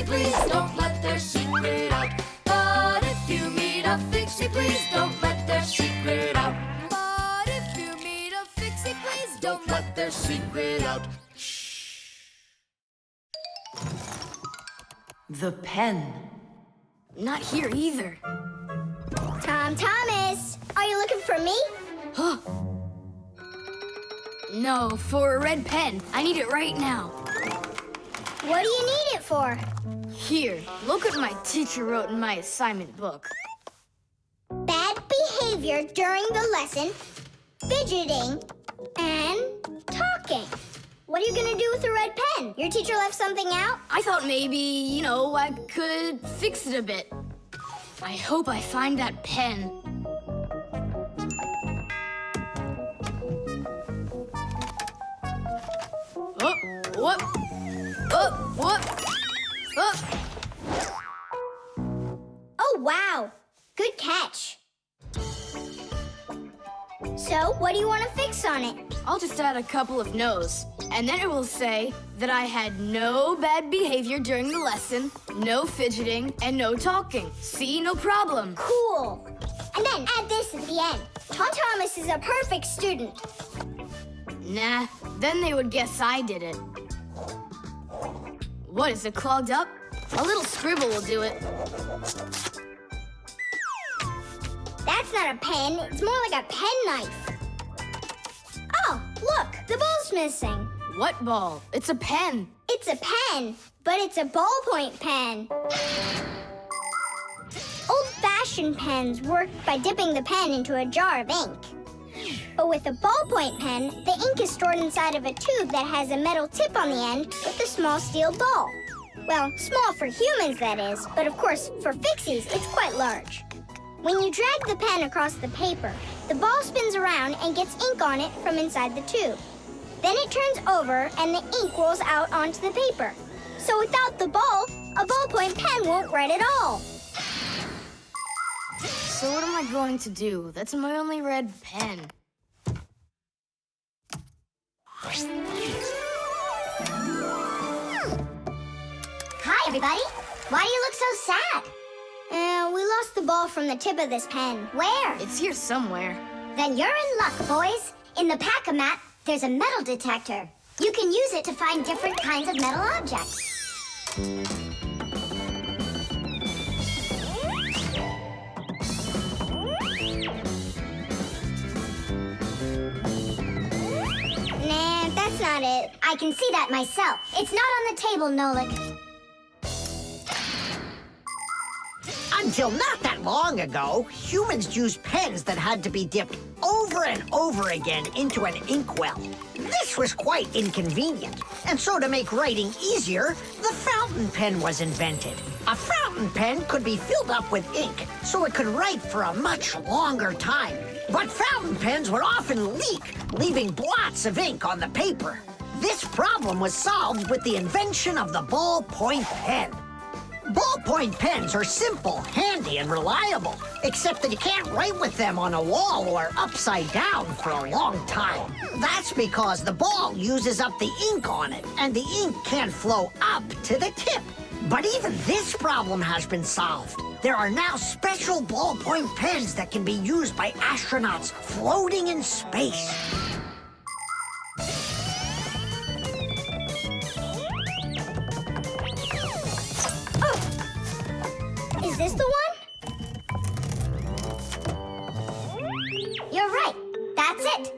please don't let their secret out. But if you meet a Fixie, please don't let their secret out. But if you meet a Fixie, please don't let their secret out. The pen. Not here either. Tom Thomas, are you looking for me? Huh? No, for a red pen. I need it right now. What do you need it for? Here, look what my teacher wrote in my assignment book. Bad behavior during the lesson, fidgeting, and talking. What are you gonna do with a red pen? Your teacher left something out? I thought maybe, I could fix it a bit. I hope I find that pen. Oh, whoop. Oh, whoop. Oh. Oh, wow. Good catch. So, what do you want to fix on it? I'll just add a couple of no's, and then it will say that I had no bad behavior during the lesson, no fidgeting, and no talking. See, no problem. Cool. And then add this at the end. Tom Thomas is a perfect student. Nah, then they would guess I did it. What, is it clogged up? A little scribble will do it. That's not a pen. It's more like a penknife. Oh, look, the ball's missing. What ball? It's a pen. It's a pen, but it's a ballpoint pen. Old-fashioned pens work by dipping the pen into a jar of ink. But with a ballpoint pen, the ink is stored inside of a tube that has a metal tip on the end with a small steel ball. Well, small for humans, that is, but of course, for Fixies, it's quite large. When you drag the pen across the paper, the ball spins around and gets ink on it from inside the tube. Then it turns over and the ink rolls out onto the paper. So without the ball, a ballpoint pen won't write at all. So what am I going to do? That's my only red pen. Hi, everybody. Why do you look so sad? We lost the ball from the tip of this pen. Where? It's here somewhere. Then you're in luck, boys. In the pack-a-mat, there's a metal detector. You can use it to find different kinds of metal objects. Nah, that's not it. I can see that myself. It's not on the table, Nolik. Until not that long ago, humans used pens that had to be dipped over and over again into an inkwell. This was quite inconvenient, and so to make writing easier, the fountain pen was invented. A fountain pen could be filled up with ink, so it could write for a much longer time. But fountain pens would often leak, leaving blots of ink on the paper. This problem was solved with the invention of the ballpoint pen. Ballpoint pens are simple, handy, and reliable, except that you can't write with them on a wall or upside down for a long time. That's because the ball uses up the ink on it, and the ink can't flow up to the tip. But even this problem has been solved. There are now special ballpoint pens that can be used by astronauts floating in space. Is this the one? You're right. That's it.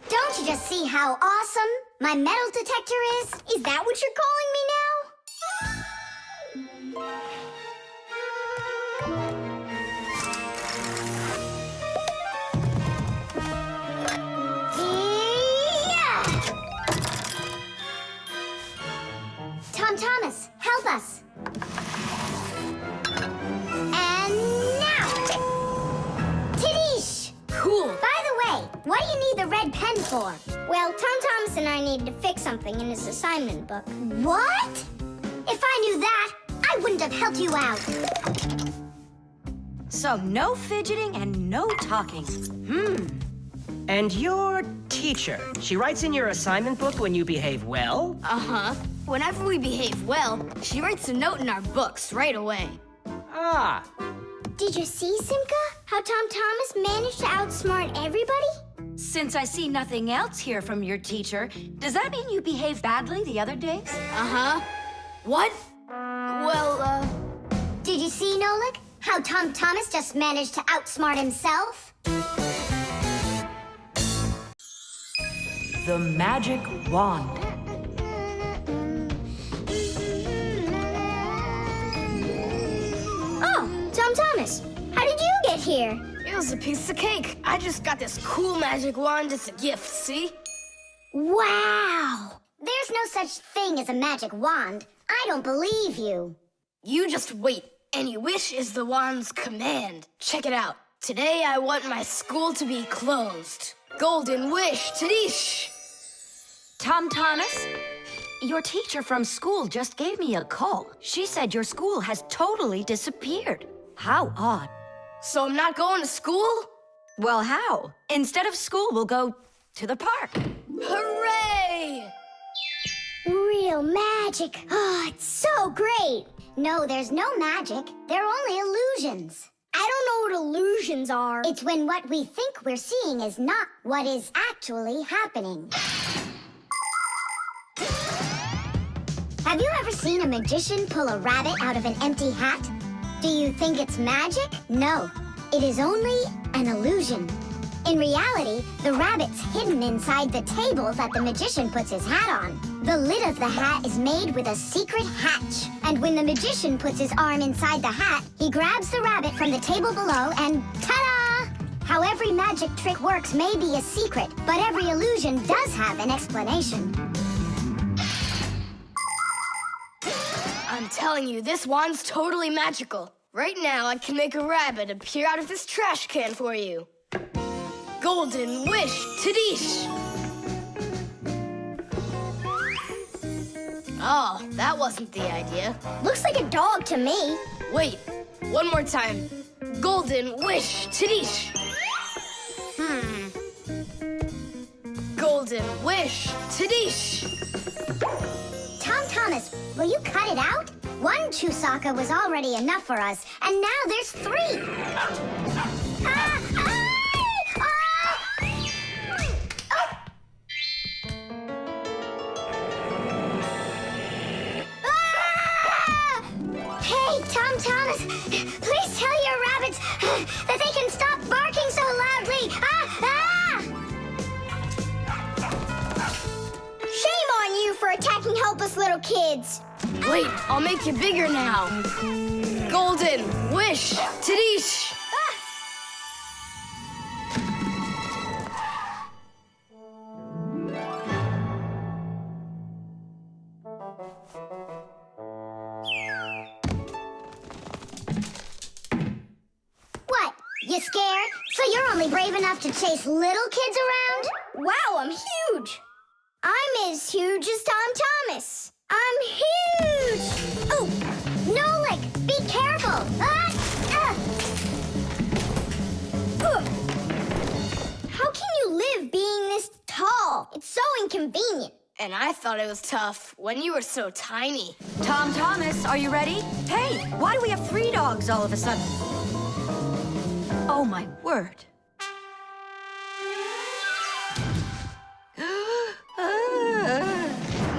Don't you just see how awesome my metal detector is? Is that what you're calling me now? Yeah! Tom Thomas, help us. Cool. By the way, what do you need the red pen for? Well, Tom Thomas and I need to fix something in his assignment book. What? If I knew that, I wouldn't have helped you out. So no fidgeting and no talking. And your teacher, she writes in your assignment book when you behave well? Uh-huh. Whenever we behave well, she writes a note in our books right away. Ah, Did you see, Simka? How Tom Thomas managed to outsmart everybody? Since I see nothing else here from your teacher, does that mean you behaved badly the other days? Uh-huh. What? Well, Did you see, Nolik? How Tom Thomas just managed to outsmart himself? The magic wand. Oh, Tom Thomas, how did you get here? it was a piece of cake. I just got this cool magic wand as a gift, see? Wow! There's no such thing as a magic wand. I don't believe you. You just wait. Any wish is the wand's command. Check it out. Today I want my school to be closed. Golden wish, Tadish! Tom Thomas, your teacher from school just gave me a call. She said your school has totally disappeared. How odd. So I'm not going to school? Well, how? Instead of school, we'll go to the park. Hooray! Real magic. Oh, it's so great. No, there's no magic. They're only illusions. I don't know what illusions are. It's when what we think we're seeing is not what is actually happening. Have you ever seen a magician pull a rabbit out of an empty hat? Do you think it's magic? No, it is only an illusion. In reality, the rabbit's hidden inside the table that the magician puts his hat on. The lid of the hat is made with a secret hatch. And when the magician puts his arm inside the hat, he grabs the rabbit from the table below and ta-da! How every magic trick works may be a secret, but every illusion does have an explanation. I'm telling you, this wand's totally magical. Right now, I can make a rabbit appear out of this trash can for you. Golden wish, Tadish! Oh, that wasn't the idea. Looks like a dog to me. Wait, one more time. Golden wish, Tadish! Golden wish, Tadish! Tom Thomas, will you cut it out? One Chusaka was already enough for us, and now there's 3. Ah! Hey, Tom Thomas, please tell your rabbits that they can stop barking so loudly. Shame on you for attacking helpless little kids. Wait, I'll make you bigger now. Golden wish, Tadish! What? You scared? So you're only brave enough to chase little kids around? Wow, I'm huge. I'm as huge as Tom Thomas. I'm huge! Oh, Nolik, be careful! How can you live being this tall? It's so inconvenient. And I thought it was tough when you were so tiny. Tom Thomas, are you ready? Hey, why do we have 3 dogs all of a sudden? Oh, my word.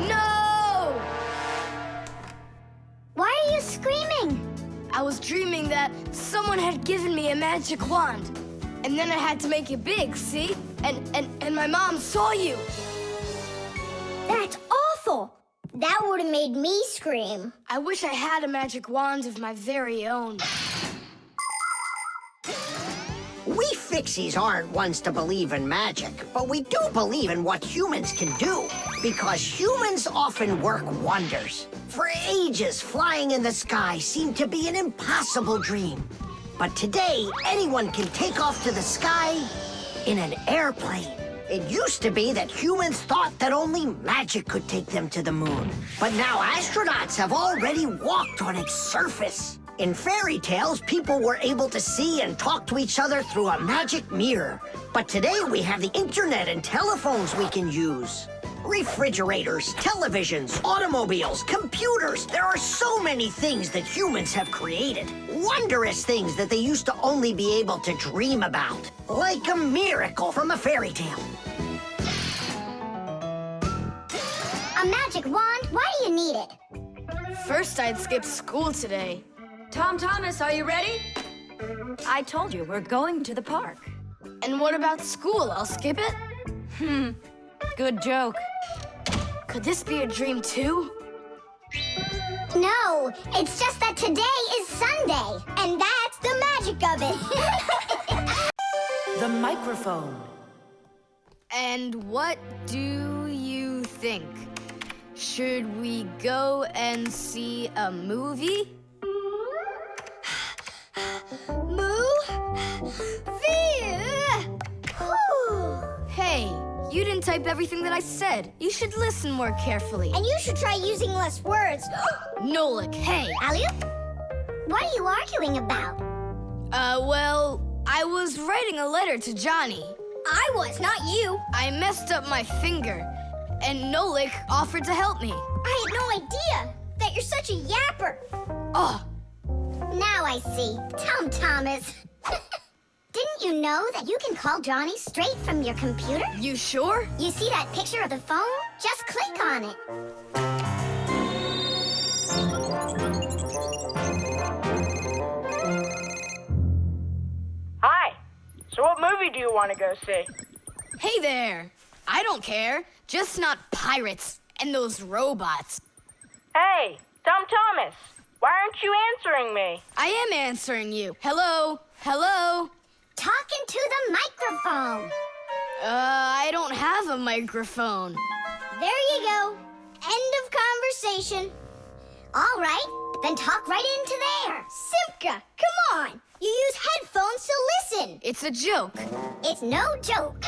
No! Why are you screaming? I was dreaming that someone had given me a magic wand. And then I had to make it big, see? And my mom saw you. That's awful. That would have made me scream. I wish I had a magic wand of my very own. We Fixies aren't ones to believe in magic, but we do believe in what humans can do, because humans often work wonders. For ages, flying in the sky seemed to be an impossible dream. But today, anyone can take off to the sky in an airplane. It used to be that humans thought that only magic could take them to the moon. But now astronauts have already walked on its surface. In fairy tales, people were able to see and talk to each other through a magic mirror. But today we have the internet and telephones we can use. Refrigerators, televisions, automobiles, computers. There are so many things that humans have created. Wondrous things that they used to only be able to dream about. Like a miracle from a fairy tale. A magic wand? Why do you need it? First, I'd skip school today. Tom Thomas, are you ready? I told you, we're going to the park. And what about school? I'll skip it? Good joke. Could this be a dream too? No, it's just that today is Sunday, and that's the magic of it. The microphone. And what do you think? Should we go and see a movie? Hey, you didn't type everything that I said. You should listen more carefully. And you should try using less words. Nolik, hey. Alley-oop? What are you arguing about? Well, I was writing a letter to Johnny. I was, not you. I messed up my finger, and Nolik offered to help me. I had no idea that you're such a yapper. Oh, Now I see. Tom Thomas. Didn't you know that you can call Johnny straight from your computer? you sure? You see that picture of the phone? Just click on it. Hi. So what movie do you want to go see? Hey there. I don't care. Just not pirates and those robots. Hey, Tom Thomas. Why aren't you answering me? I am answering you. Hello? Hello? Talking to the microphone. I don't have a microphone. There you go. End of conversation. All right, then talk right into there. Simka, come on. You use headphones to listen. It's a joke. It's no joke.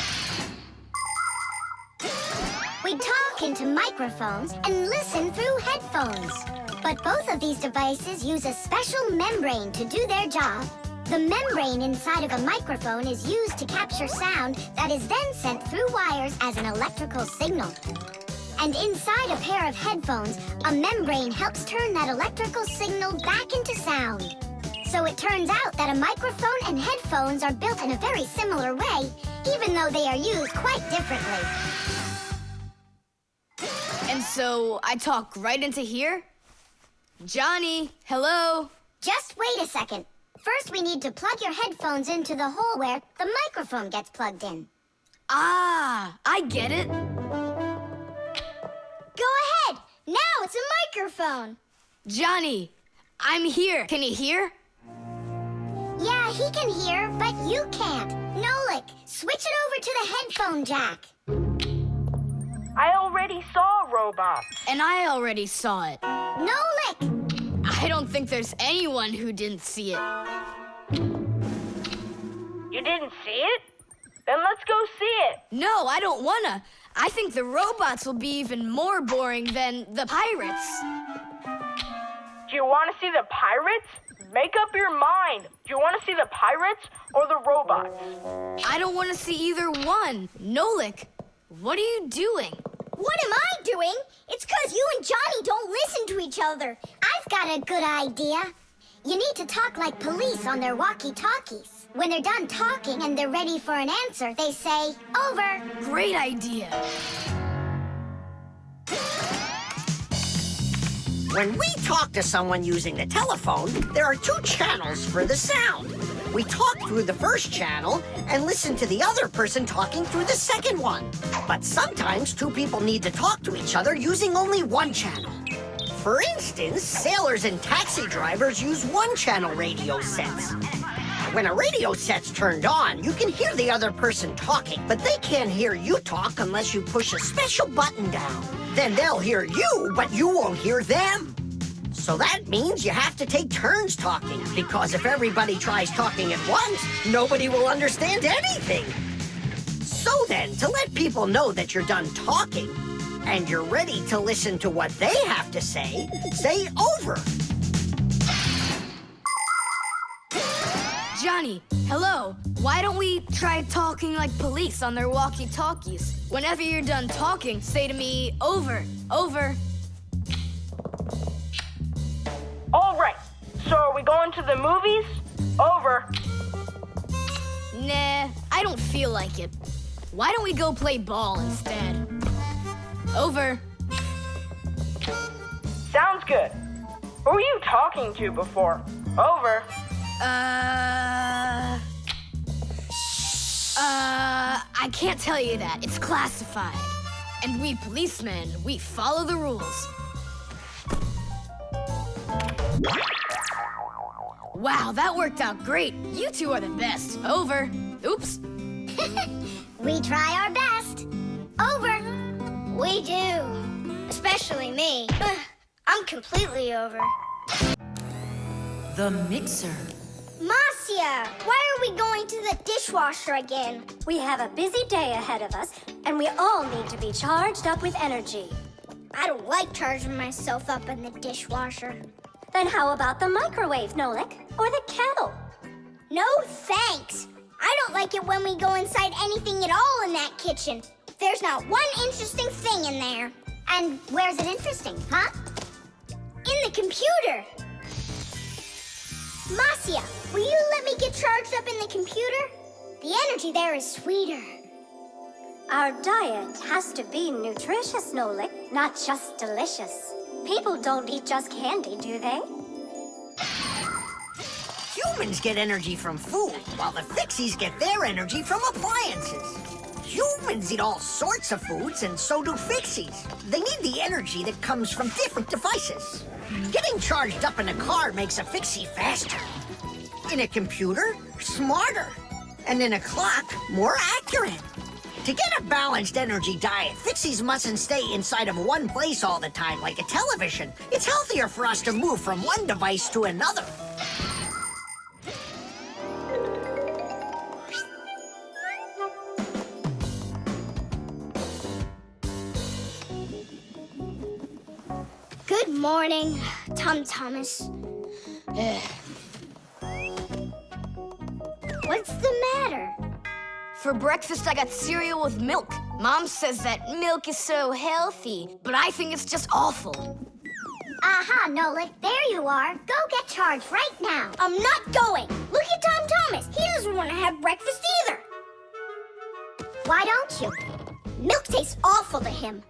We talk into microphones and listen through headphones. But both of these devices use a special membrane to do their job. The membrane inside of a microphone is used to capture sound that is then sent through wires as an electrical signal. And inside a pair of headphones, a membrane helps turn that electrical signal back into sound. So it turns out that a microphone and headphones are built in a very similar way, even though they are used quite differently. And so I talk right into here? Johnny, hello? Just wait a second. First, we need to plug your headphones into the hole where the microphone gets plugged in. Ah, I get it. Go ahead. Now it's a microphone. Johnny, I'm here. Can you hear? Yeah, he can hear, but you can't. Nolik, switch it over to the headphone jack. I already saw a robot. And I already saw it. Nolik! I don't think there's anyone who didn't see it. You didn't see it? Then let's go see it. No, I don't wanna. I think the robots will be even more boring than the pirates. Do you want to see the pirates? Make up your mind. Do you want to see the pirates or the robots? I don't want to see either one. Nolik, what are you doing? What am I doing? It's 'cause you and Johnny don't listen to each other. I've got a good idea. You need to talk like police on their walkie-talkies. When they're done talking and they're ready for an answer, they say, over. Great idea. When we talk to someone using the telephone, there are two channels for the sound. We talk through the first channel and listen to the other person talking through the second one. But sometimes two people need to talk to each other using only one channel. For instance, sailors and taxi drivers use one-channel radio sets. When a radio set's turned on, you can hear the other person talking, but they can't hear you talk unless you push a special button down. Then they'll hear you, but you won't hear them. So that means you have to take turns talking, because if everybody tries talking at once, nobody will understand anything. So then, to let people know that you're done talking, and you're ready to listen to what they have to say over. Johnny, hello. Why don't we try talking like police on their walkie-talkies? Whenever you're done talking, say to me, over, over. All right. So are we going to the movies? Over. Nah, I don't feel like it. Why don't we go play ball instead? Over. Sounds good. Who were you talking to before? Over. I can't tell you that. It's classified. And we policemen, we follow the rules. Wow, that worked out great. You two are the best. Over. Oops. We try our best. Over. We do. Especially me. I'm completely over. The mixer. Marcia, why are we going to the dishwasher again? We have a busy day ahead of us, and we all need to be charged up with energy. I don't like charging myself up in the dishwasher. Then how about the microwave, Nolik? Or the kettle? No thanks. I don't like it when we go inside anything at all in that kitchen. There's not one interesting thing in there. And where's it interesting, huh? In the computer. Marcia, will you let me get charged up in the computer? The energy there is sweeter. Our diet has to be nutritious, Nolik, not just delicious. People don't eat just candy, do they? Humans get energy from food, while the Fixies get their energy from appliances. Humans eat all sorts of foods, and so do Fixies. They need the energy that comes from different devices. Getting charged up in a car makes a Fixie faster. In a computer, smarter. And in a clock, more accurate. To get a balanced energy diet, Fixies mustn't stay inside of one place all the time like a television. It's healthier for us to move from one device to another. Good morning, Tom Thomas. What's the matter? For breakfast, I got cereal with milk. Mom says that milk is so healthy, but I think it's just awful. Aha, Nolik, there you are. Go get charged right now. I'm not going. Look at Tom Thomas. He doesn't want to have breakfast either. Why don't you? Milk tastes awful to him.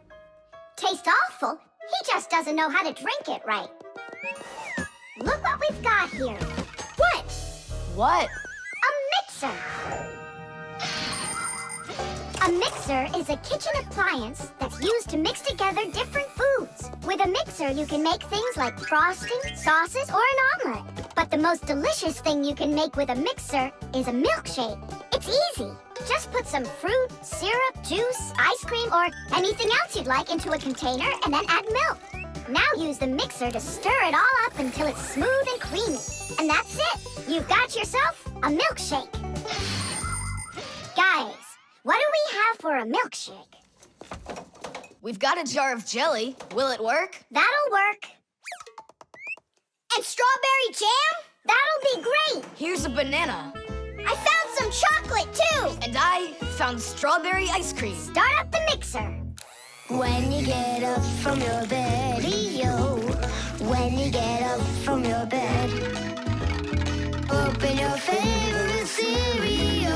Taste awful? He just doesn't know how to drink it right. Look what we've got here. What? What? A mixer. A mixer is a kitchen appliance that's used to mix together different foods. With a mixer, you can make things like frosting, sauces, or an omelet. But the most delicious thing you can make with a mixer is a milkshake. It's easy. Just put some fruit, syrup, juice, ice cream, or anything else you'd like into a container and then add milk. Now use the mixer to stir it all up until it's smooth and creamy. And that's it. You've got yourself a milkshake. Guys, what do we have for a milkshake? We've got a jar of jelly. Will it work? That'll work. And strawberry jam? That'll be great. Here's a banana. I found some chocolate, too. And I found strawberry ice cream. Start up the mixer. When you get up from your bed, yo. When you get up from your bed, open your favorite cereal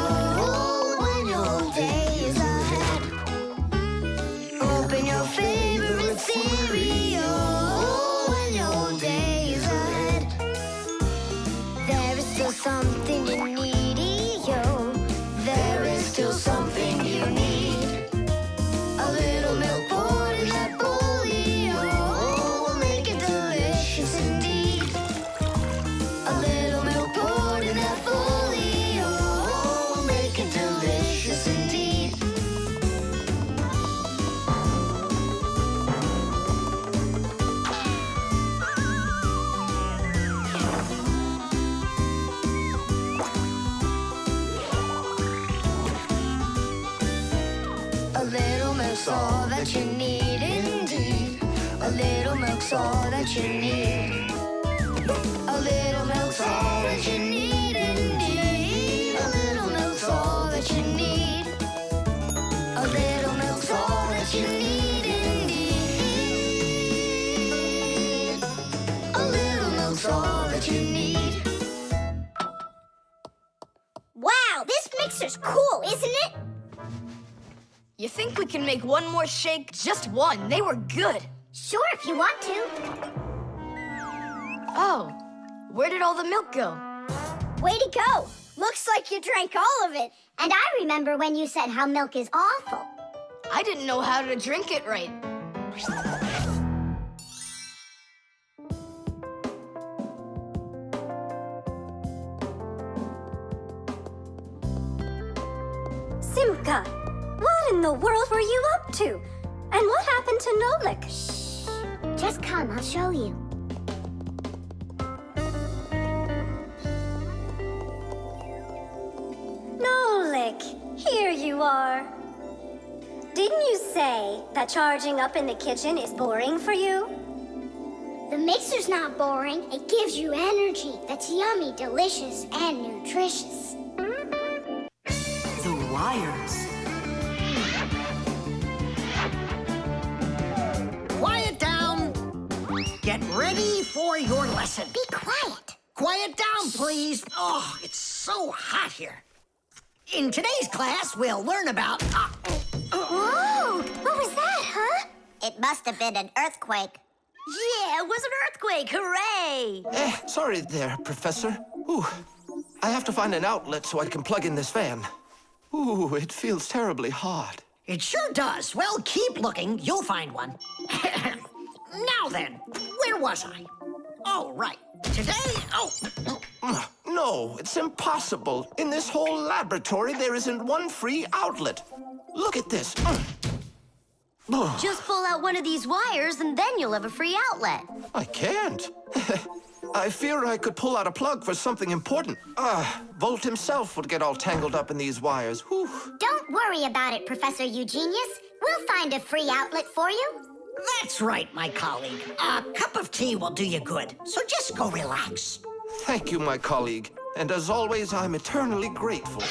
when your day is ahead. Open your favorite cereal when your day is ahead. There is still something you need, yo. There is still something you need. A little milk poured in that bowl, yo, will make it delicious indeed. A little milk poured in that bowl, yo, will make it delicious indeed. A little milk's all that you need indeed. A little milk's all that you need. A little milk's all that you need indeed. what you need. Wow, this mixer's cool, isn't it? You think we can make one more shake? Just one. They were good. Sure, if you want to. Oh, where did all the milk go? Way to go. Looks like you drank all of it. And I remember when you said how milk is awful. I didn't know how to drink it right. Simka, what in the world were you up to? And what happened to Nolik? Just come, I'll show you. Nolik, here you are. Didn't you say that charging up in the kitchen is boring for you? The mixer's not boring. It gives you energy that's yummy, delicious, and nutritious. The wires. Quiet down. Get ready for your lesson. Be quiet. Quiet down, please. Oh, it's so hot here. In today's class, we'll learn about... Whoa! What was that, huh? It must have been an earthquake. Yeah, it was an earthquake! Hooray! Sorry there, Professor. Ooh, I have to find an outlet so I can plug in this fan. Ooh, it feels terribly hot. It sure does. Well, keep looking. You'll find one. Now then, where was I? Oh, right. Today, No, it's impossible. In this whole laboratory, there isn't one free outlet. Look at this. Just pull out one of these wires and then you'll have a free outlet. I can't. I fear I could pull out a plug for something important. Volt himself would get all tangled up in these wires. Whew. Don't worry about it, Professor Eugenius. We'll find a free outlet for you. that's right, my colleague. A cup of tea will do you good, so just go relax. Thank you, my colleague. And as always, I'm eternally grateful.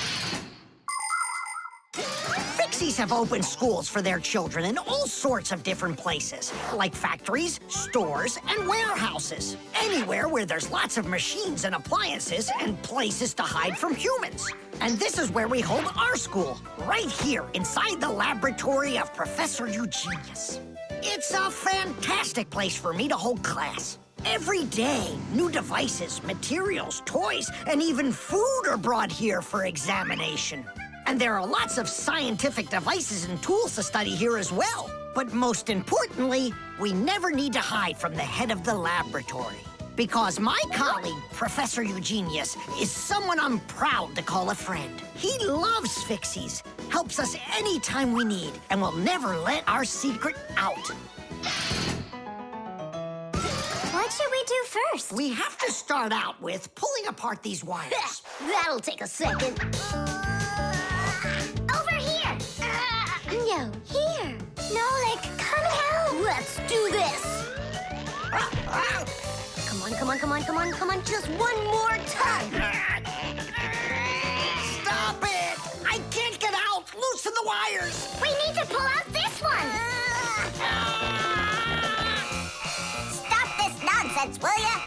Fixies have opened schools for their children in all sorts of different places, like factories, stores, and warehouses. Anywhere where there's lots of machines and appliances and places to hide from humans. And this is where we hold our school, right here inside the laboratory of Professor Eugenius. It's a fantastic place for me to hold class. Every day, new devices, materials, toys, and even food are brought here for examination. And there are lots of scientific devices and tools to study here as well. But most importantly, we never need to hide from the head of the laboratory. Because my colleague, Professor Eugenius, is someone I'm proud to call a friend. He loves Fixies, helps us anytime we need, and will never let our secret out. What should we do first? We have to start out with pulling apart these wires. That'll take a second. Over here. No, here. Nolik, come help. Let's do this. Come on, come on, come on, come on, come on. Just one more time. Stop it! I can't get out! Loosen the wires! We need to pull out this one. Stop this nonsense, will ya?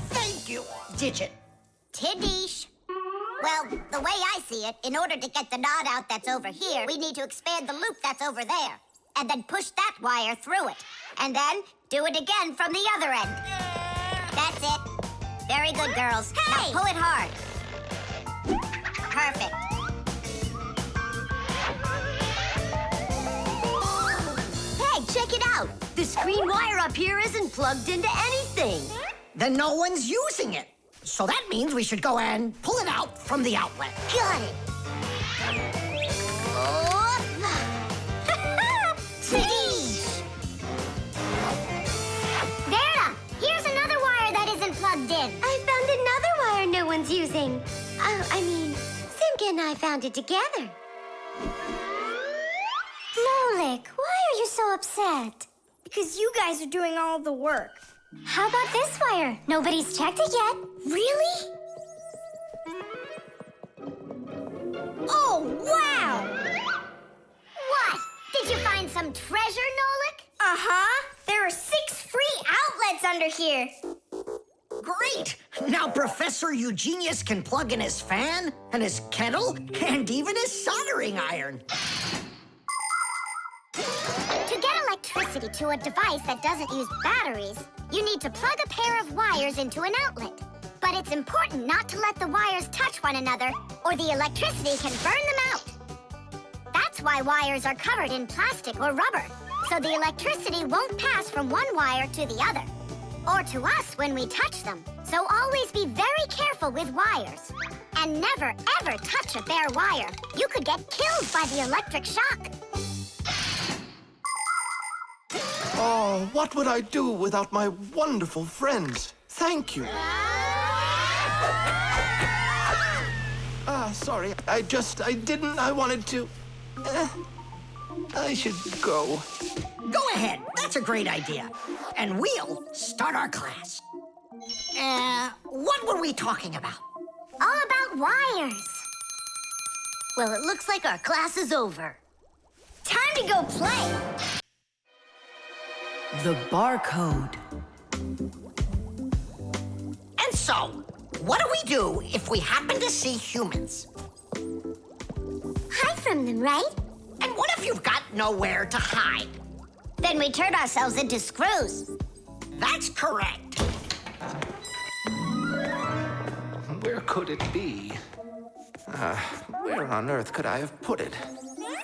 Thank you, Digit. Tidish. Well, the way I see it, in order to get the knot out that's over here, we need to expand the loop that's over there. And then push that wire through it. And then do it again from the other end. That's it. Very good, girls. Hey! Now pull it hard. Perfect. Hey, check it out. This green wire up here isn't plugged into anything. Then no one's using it. So that means we should go and pull it out from the outlet. Got it. Tidish! Vera, here's another wire that isn't plugged in. I found another wire no one's using. Simka and I found it together. Nolik, why are you so upset? Because you guys are doing all the work. How about this wire? Nobody's checked it yet. Really? Oh, wow! What? Did you find some treasure, Nolik? Uh-huh. There are 6 free outlets under here. Great! Now Professor Eugenius can plug in his fan, and his kettle, and even his soldering iron. To get electricity to a device that doesn't use batteries, you need to plug a pair of wires into an outlet. But it's important not to let the wires touch one another, or the electricity can burn them out. That's why wires are covered in plastic or rubber, so the electricity won't pass from one wire to the other, or to us when we touch them. So always be very careful with wires. And never, ever touch a bare wire. You could get killed by the electric shock. Oh, what would I do without my wonderful friends? Thank you. Sorry. I wanted to. I should go. Go ahead. That's a great idea. And we'll start our class. What were we talking about? All about wires. Well, it looks like our class is over. Time to go play. The barcode. And so, what do we do if we happen to see humans? Hide from them, right? And what if you've got nowhere to hide? Then we turn ourselves into screws. That's correct. Where could it be? Where on earth could I have put it?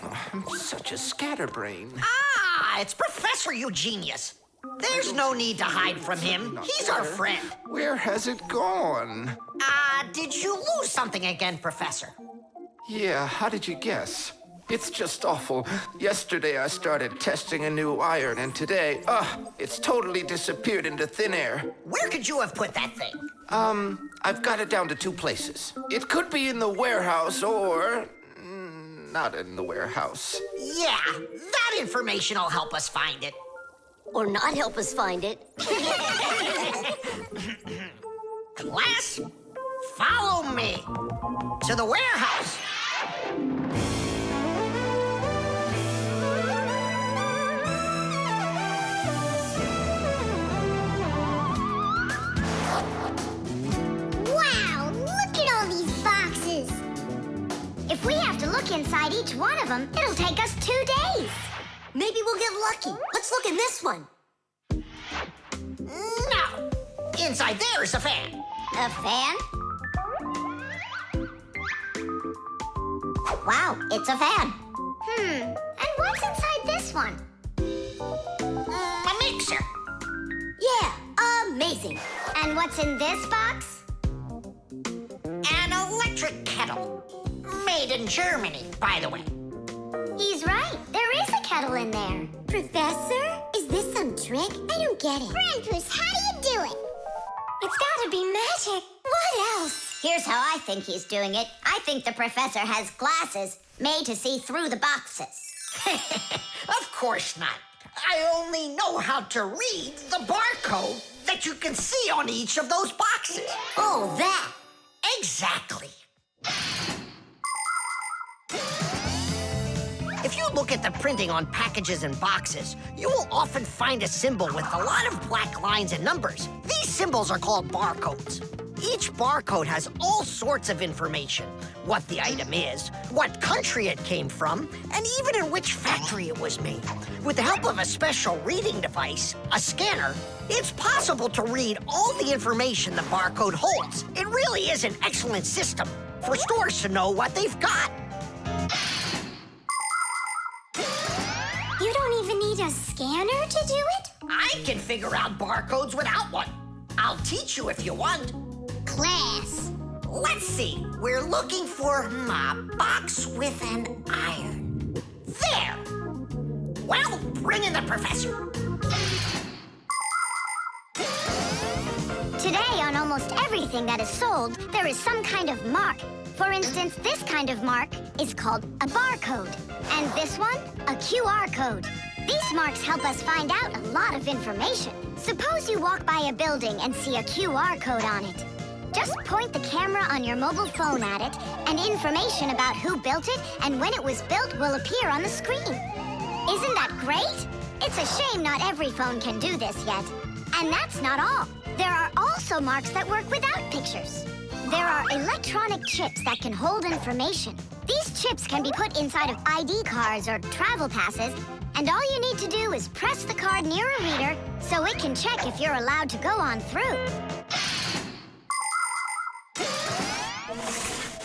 Oh, I'm such a scatterbrain. Ah, it's Professor Eugenius. There's no need to hide from him. He's our friend. Where has it gone? Did you lose something again, Professor? Yeah, how did you guess? It's just awful. Yesterday I started testing a new iron, and today, it's totally disappeared into thin air. Where could you have put that thing? I've got it down to 2 places. It could be in the warehouse or not in the warehouse. Yeah, that information will help us find it. Or not help us find it. Class, follow me to the warehouse. Wow, look at all these boxes. If we have to look inside each one of them, it'll take us 2 days. Maybe we'll get lucky. Let's look in this one. No, inside there is a fan. A fan? Wow, it's a fan. And what's inside this one? A mixer. Yeah, amazing. And what's in this box? An electric kettle. Made in Germany, by the way. He's right. There is a kettle in there. Professor, is this some trick? I don't get it. Grandpus, how do you do it? It's gotta be magic. What else? Here's how I think he's doing it. I think the professor has glasses made to see through the boxes. Of course not. I only know how to read the barcode that you can see on each of those boxes. Oh, that. Exactly. If you look at the printing on packages and boxes, you will often find a symbol with a lot of black lines and numbers. These symbols are called barcodes. Each barcode has all sorts of information. What the item is, what country it came from, and even in which factory it was made. With the help of a special reading device, a scanner, it's possible to read all the information the barcode holds. It really is an excellent system for stores to know what they've got. You don't even need a scanner to do it? I can figure out barcodes without one. I'll teach you if you want. Class. Let's see. We're looking for a box with an iron. There. Well, bring in the professor. Today, on almost everything that is sold, there is some kind of mark. For instance, this kind of mark is called a barcode. And this one, a QR code. These marks help us find out a lot of information. Suppose you walk by a building and see a QR code on it. Just point the camera on your mobile phone at it, and information about who built it and when it was built will appear on the screen. Isn't that great? It's a shame not every phone can do this yet. And that's not all. There are also marks that work without pictures. There are electronic chips that can hold information. These chips can be put inside of ID cards or travel passes, and all you need to do is press the card near a reader so it can check if you're allowed to go on through.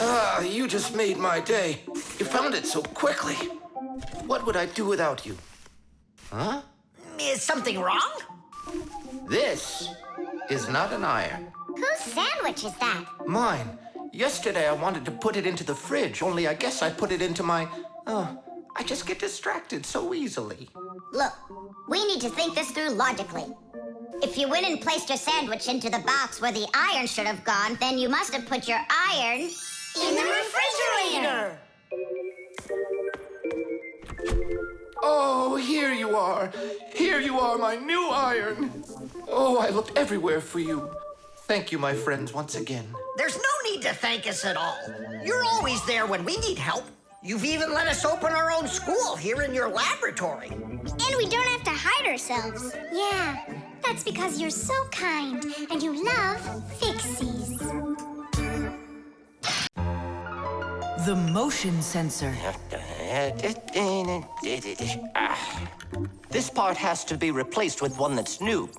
Ah, you just made my day. You found it so quickly. What would I do without you? Huh? Is something wrong? This is not an iron. Whose sandwich is that? Mine. Yesterday I wanted to put it into the fridge, only I guess I put it into my... I just get distracted so easily. Look, we need to think this through logically. If you went and placed your sandwich into the box where the iron should have gone, then you must have put your iron in the refrigerator. Oh, here you are. Here you are, my new iron. Oh, I looked everywhere for you. Thank you, my friends, once again. There's no need to thank us at all. You're always there when we need help. You've even let us open our own school here in your laboratory. And we don't have to hide ourselves. Yeah, that's because you're so kind and you love Fixies. The motion sensor. This part has to be replaced with one that's new.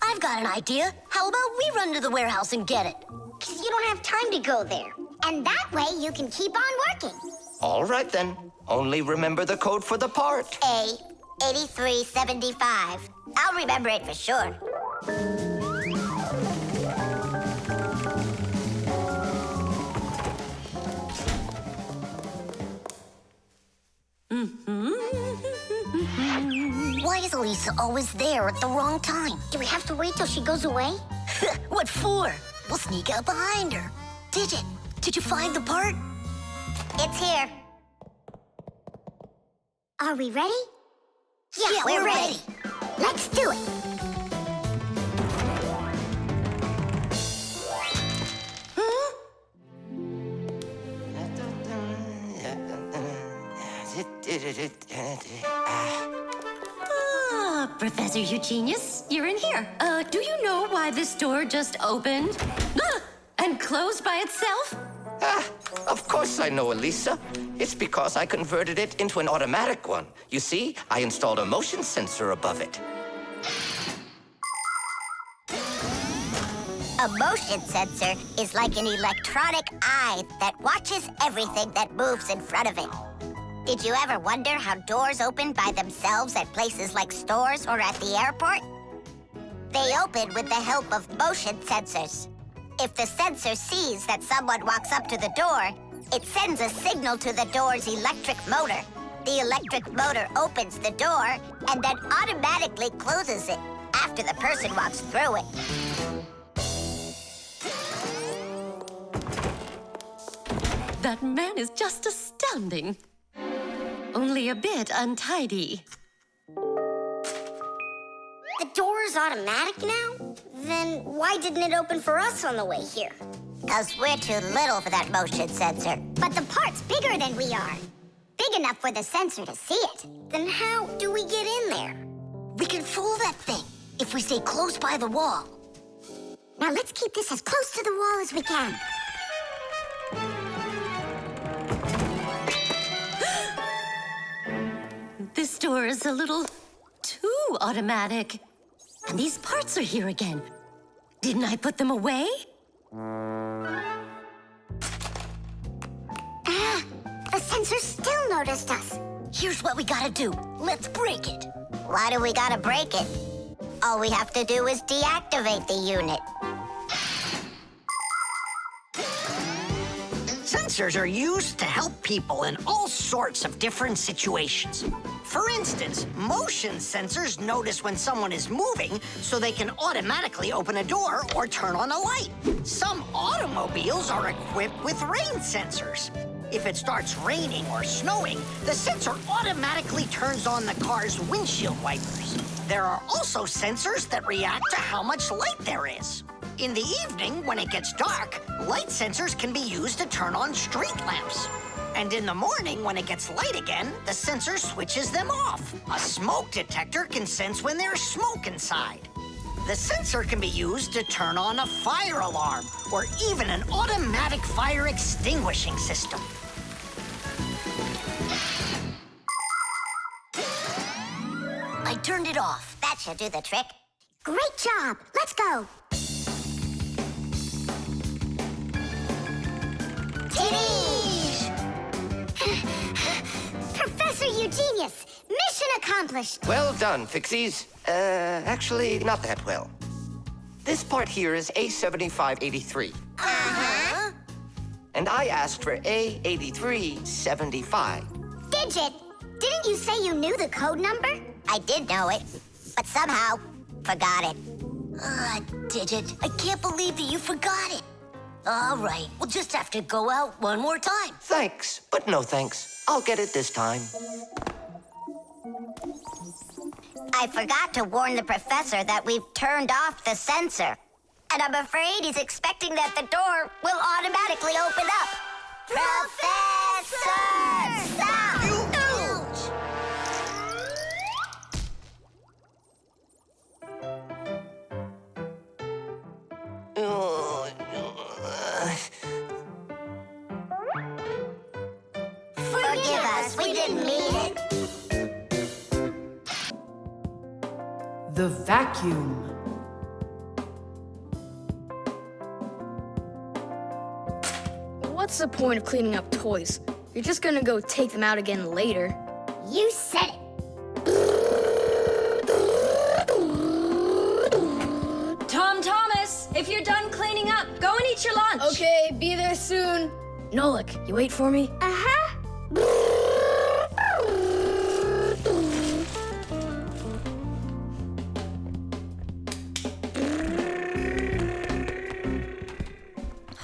I've got an idea. How about we run to the warehouse and get it? Because you don't have time to go there. And that way you can keep on working. All right, then. Only remember the code for the part. A8375. I'll remember it for sure. Why is Elisa always there at the wrong time? Do we have to wait till she goes away? What for? We'll sneak out behind her. Did you find the part? It's here. Are we ready? Yeah, we're ready. Let's do it. Professor Eugenius, you're in here. Do you know why this door just opened? And closed by itself? Of course I know, Elisa. It's because I converted it into an automatic one. You see, I installed a motion sensor above it. A motion sensor is like an electronic eye that watches everything that moves in front of it. Did you ever wonder how doors open by themselves at places like stores or at the airport? They open with the help of motion sensors. If the sensor sees that someone walks up to the door, it sends a signal to the door's electric motor. The electric motor opens the door and then automatically closes it after the person walks through it. That man is just astounding. Only a bit untidy. The door is automatic now? Then why didn't it open for us on the way here? Because we're too little for that motion sensor. But the part's bigger than we are. Big enough for the sensor to see it. Then how do we get in there? We can fool that thing if we stay close by the wall. Now let's keep this as close to the wall as we can. This door is a little too automatic. And these parts are here again. Didn't I put them away? The sensor still noticed us. Here's what we gotta do. Let's break it. Why do we gotta break it? All we have to do is deactivate the unit. Sensors are used to help people in all sorts of different situations. For instance, motion sensors notice when someone is moving so they can automatically open a door or turn on a light. Some automobiles are equipped with rain sensors. If it starts raining or snowing, the sensor automatically turns on the car's windshield wipers. There are also sensors that react to how much light there is. In the evening, when it gets dark, light sensors can be used to turn on street lamps. And in the morning, when it gets light again, the sensor switches them off. A smoke detector can sense when there's smoke inside. The sensor can be used to turn on a fire alarm or even an automatic fire extinguishing system. I turned it off. That should do the trick. Great job. Let's go. Tidish! Professor Eugenius, mission accomplished. Well done, Fixies. Actually, not that well. This part here is A7583. Uh-huh. And I asked for A8375. Digit, didn't you say you knew the code number? I did know it, but somehow forgot it. Digit, I can't believe that you forgot it. All right, we'll just have to go out one more time. Thanks, but no thanks. I'll get it this time. I forgot to warn the professor that we've turned off the sensor. And I'm afraid he's expecting that the door will automatically open up. Professor! Stop! Forgive us, we didn't mean it. The vacuum. What's the point of cleaning up toys? You're just gonna go take them out again later. You said it. Tom Thomas, if you're done cleaning up, go and eat your lunch. Okay, be there soon. Nolik, you wait for me? Uh-huh.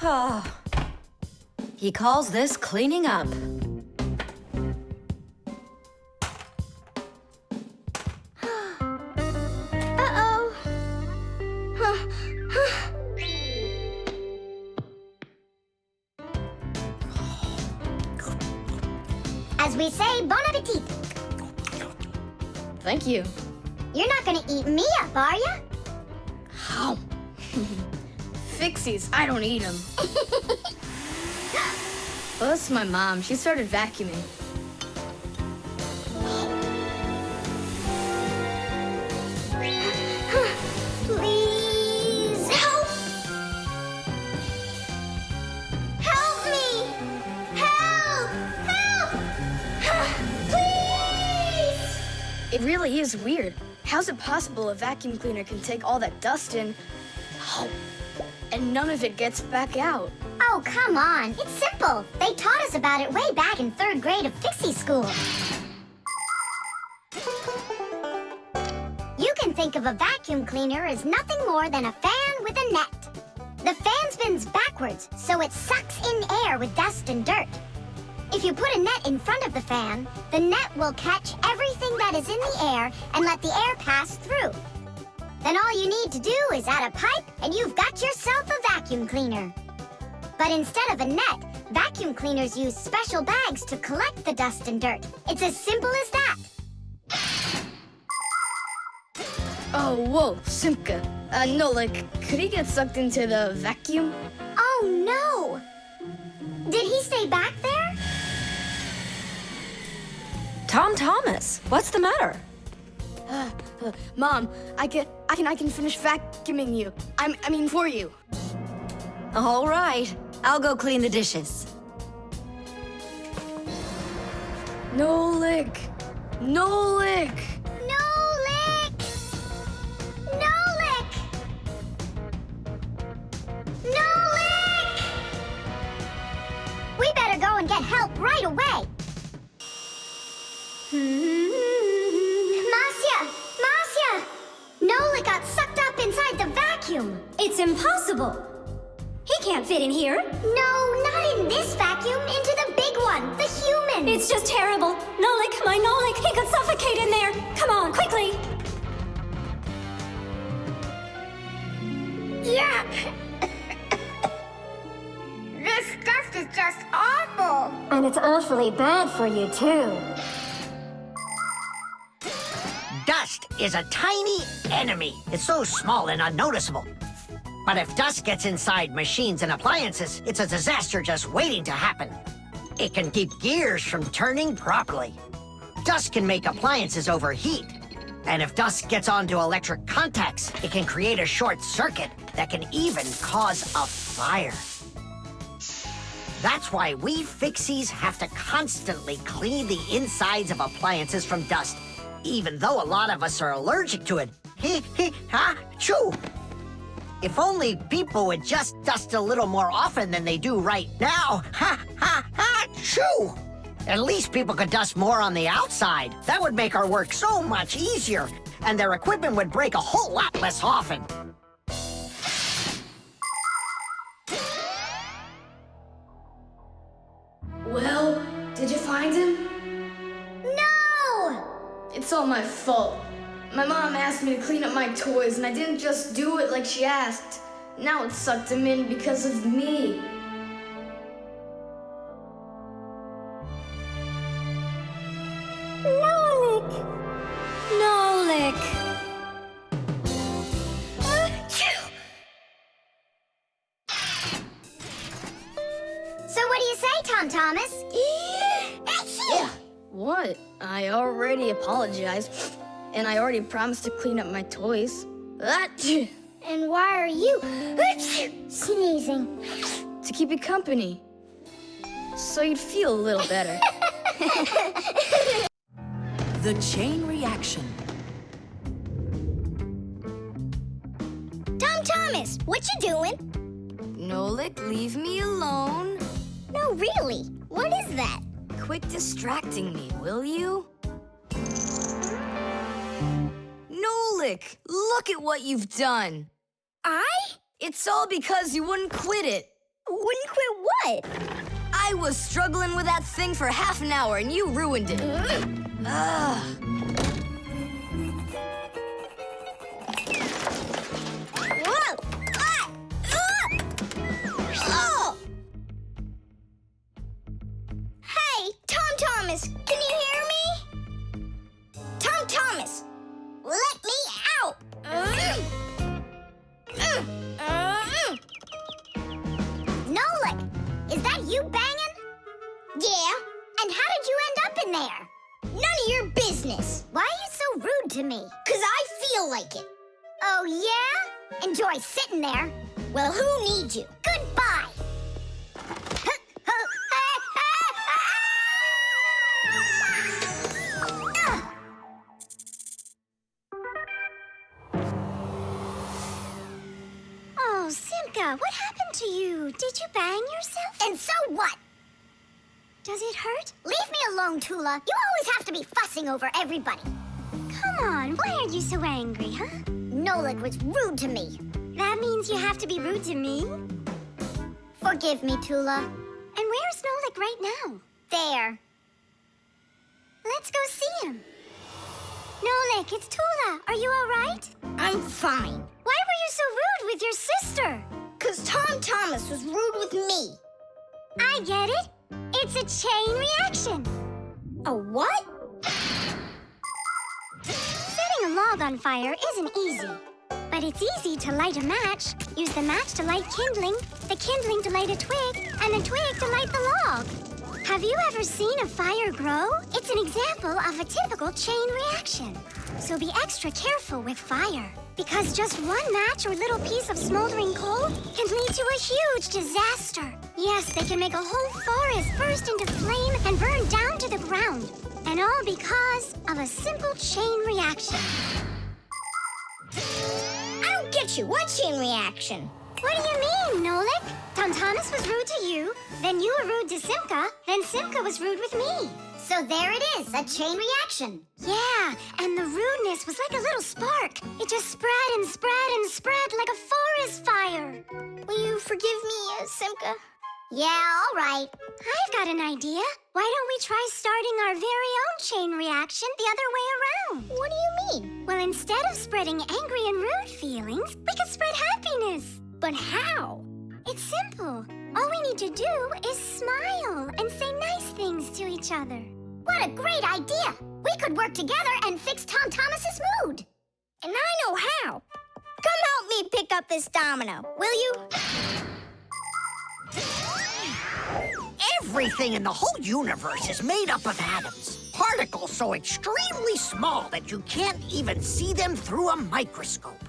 Oh. He calls this cleaning up. Uh-oh. As we say, bon appetit. Thank you. You're not gonna eat me up, are ya? How? Fixies, I don't eat them. Well, that's my mom. She started vacuuming. Please help! Help me! Help! Help! Please! It really is weird. How's it possible a vacuum cleaner can take all that dust in, and none of it gets back out? Oh, come on. It's simple. They taught us about it way back in 3rd grade of Fixie school. You can think of a vacuum cleaner as nothing more than a fan with a net. The fan spins backwards, so it sucks in air with dust and dirt. If you put a net in front of the fan, the net will catch everything that is in the air and let the air pass through. Then all you need to do is add a pipe and you've got yourself a vacuum cleaner. But instead of a net, vacuum cleaners use special bags to collect the dust and dirt. It's as simple as that. Oh, whoa, Simka. Nolik, could he get sucked into the vacuum? Oh, no! Did he stay back there? Tom Thomas, what's the matter? Mom, I can finish vacuuming you. I mean for you. All right, I'll go clean the dishes. Nolik! Nolik! Nolik! Nolik! Nolik! We better go and get help right away. Marcia! Marcia! Nolik got sucked up inside the vacuum. It's impossible. He can't fit in here. No, not in this vacuum. Into the big one, the human. It's just terrible. Nolik, my Nolik, he could suffocate in there. Come on, quickly. Yuck. This dust is just awful. And it's awfully bad for you, too. Dust is a tiny enemy. It's so small and unnoticeable. But if dust gets inside machines and appliances, it's a disaster just waiting to happen. It can keep gears from turning properly. Dust can make appliances overheat. And if dust gets onto electric contacts, it can create a short circuit that can even cause a fire. That's why we Fixies have to constantly clean the insides of appliances from dust, even though a lot of us are allergic to it. Choo! If only people would just dust a little more often than they do right now. Choo! At least people could dust more on the outside. That would make our work so much easier, and their equipment would break a whole lot less often. Well, did you find him? No! It's all my fault. My mom asked me to clean up my toys, and I didn't just do it like she asked. Now it sucked him in because of me. Nolik! Nolik! So what do you say, Tom Thomas? What? I already apologized, and I already promised to clean up my toys. And why are you sneezing? To keep you company, so you'd feel a little better. The chain reaction. Tom Thomas, what you doing? Nolik, leave me alone. No, really. What is that? Quit distracting me, will you? Nolik, look at what you've done. It's all because you wouldn't quit it. Wouldn't quit what? I was struggling with that thing for half an hour and you ruined it. Ugh. Whoa! Oh! Hey, Tom Thomas, can you hear me? Tom Thomas, let me out! Nolik, is that you banging? Yeah. And how did you end up in there? None of your business. Why are you so rude to me? 'Cause I feel like it. Oh, yeah? Enjoy sitting there. Well, who needs you? Goodbye. Oh, Simka, what happened to you? Did you bang yourself? And so what? Does it hurt? Leave me alone, Tula. You always have to be fussing over everybody. Come on, why are you so angry, huh? Nolik was rude to me. That means you have to be rude to me? Forgive me, Tula. And where's Nolik right now? There. Let's go see him. Nolik, it's Tula. Are you all right? I'm fine. Why were you so rude with your sister? 'Cause Tom Thomas was rude with me. I get it. It's a chain reaction. A what? Setting a log on fire isn't easy. But it's easy to light a match. Use the match to light kindling, the kindling to light a twig, and the twig to light the log. Have you ever seen a fire grow? It's an example of a typical chain reaction. So be extra careful with fire, because just one match or little piece of smoldering coal can lead to a huge disaster. Yes, they can make a whole forest burst into flame and burn down to the ground. And all because of a simple chain reaction. I don't get you. What chain reaction? What do you mean, Nolik? Tom Thomas was rude to you, then you were rude to Simka, then Simka was rude with me. So there it is, a chain reaction. Yeah, and the rudeness was like a little spark. It just spread and spread and spread like a forest fire. Will you forgive me, Simka? Yeah, all right. I've got an idea. Why don't we try starting our very own chain reaction the other way around? What do you mean? Well, instead of spreading angry and rude feelings, we could spread happiness. But how? It's simple. All we need to do is smile and say nice things to each other. What a great idea! We could work together and fix Tom Thomas's mood. And I know how. Come help me pick up this domino, will you? Everything in the whole universe is made up of atoms. Particles so extremely small that you can't even see them through a microscope.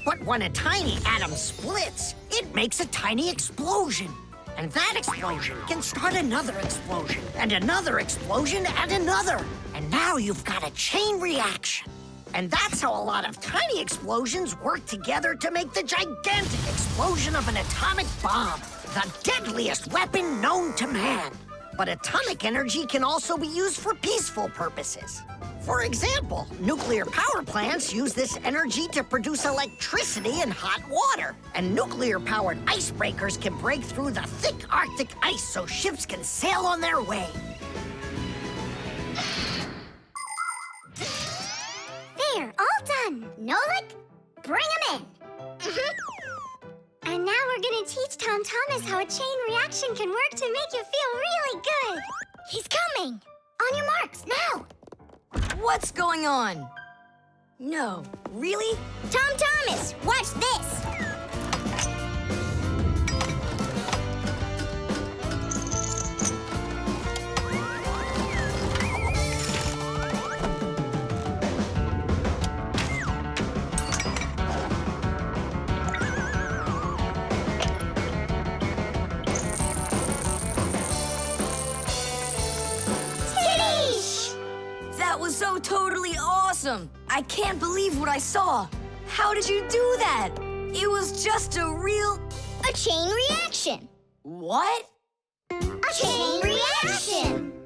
But when a tiny atom splits, it makes a tiny explosion. And that explosion can start another explosion, and another explosion, and another. And now you've got a chain reaction. And that's how a lot of tiny explosions work together to make the gigantic explosion of an atomic bomb, the deadliest weapon known to man. But atomic energy can also be used for peaceful purposes. For example, nuclear power plants use this energy to produce electricity and hot water. And nuclear-powered icebreakers can break through the thick Arctic ice so ships can sail on their way. There, all done. Nolik, bring him in. And now we're gonna teach Tom Thomas how a chain reaction can work to make you feel really good. He's coming. On your marks, now. What's going on? No, really? Tom Thomas, watch this. That was so totally awesome! I can't believe what I saw! How did you do that? It was just A chain reaction. What? A chain reaction.